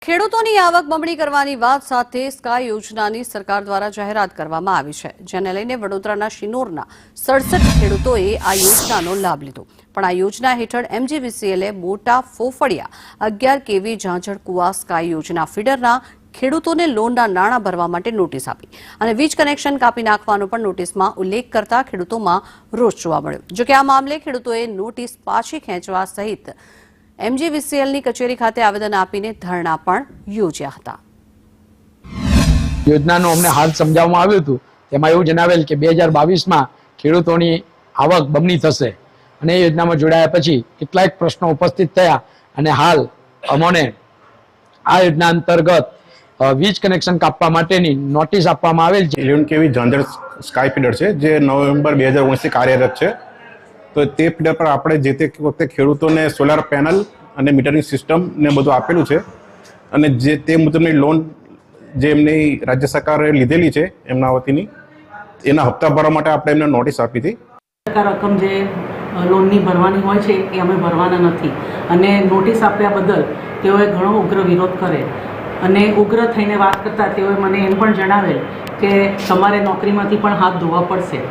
ખેડૂતોની આવક બમણી કરવાની વાત સાથે સ્કાય યોજનાની સરકાર દ્વારા જાહેરાત કરવામાં આવી છે, જેને લઈને વડોદરાના શિનોરના 67 ખેડૂતોએ આ યોજનાનો લાભ લીધો. પણ આ યોજના હેઠળ MGVCLએ મોટા ફોફળિયા 11 kV ઝાંઝર કુવા સ્કાય યોજના ફીડરના ખેડૂતોને લોનના નાણાં ભરવા માટે નોટિસ આપી અને વીજ કનેક્શન કાપી નાખવાનો પણ નોટિસમાં ઉલ્લેખ કરતા ખેડૂતોમાં રોષ જોવા મળ્યો. જોકે આ મામલે ખેડૂતોએ નોટિસ પાછી ખેંચવા સહિત MGVCLની કચેરી ખાતે આવેદન આપીને ધરણા પણ યોજ્યા હતા. યોજનાનું અમને હાલ સમજાવવામાં આવ્યું હતું. તેમાં એવું જણાવેલ કે 2022માં ખેડૂતોની આવક બમણી થશે અને એ યોજનામાં જોડાયા પછી કેટલાક પ્રશ્નો ઉપસ્થિત થયા અને હાલ અમને આ યોજના અંતર્ગત વીજ કનેક્શન કાપવા માટેની નોટિસ આપવામાં આવેલ છે. 11 kV ઝાંઝર સ્કાય ફીડર છે જે નવેમ્બર 2019થી કાર્યરત છે. તો તે ફીડર પર આપણે જે તે વખતે ખેડૂતોને સોલાર પેનલ અને મીટરિંગ સિસ્ટમ ને બધું આપેલું છે અને જે તે મુજબની લોન જે એમની રાજ્ય સરકારે લીધેલી છે એમના વતીની એના હપ્તા ભરવા માટે આપણે એમને નોટિસ આપી હતી. રકમ જે લોનની ભરવાની હોય છે એ અમે ભરવાના નથી અને નોટિસ આપ્યા બદલ તેઓએ ઘણો ઉગ્ર વિરોધ કરે અને ઉગ્ર થઈને વાત કરતા તેઓએ મને એમ પણ જણાવેલ કે તમારે નોકરીમાંથી પણ હાથ ધોવા પડશે.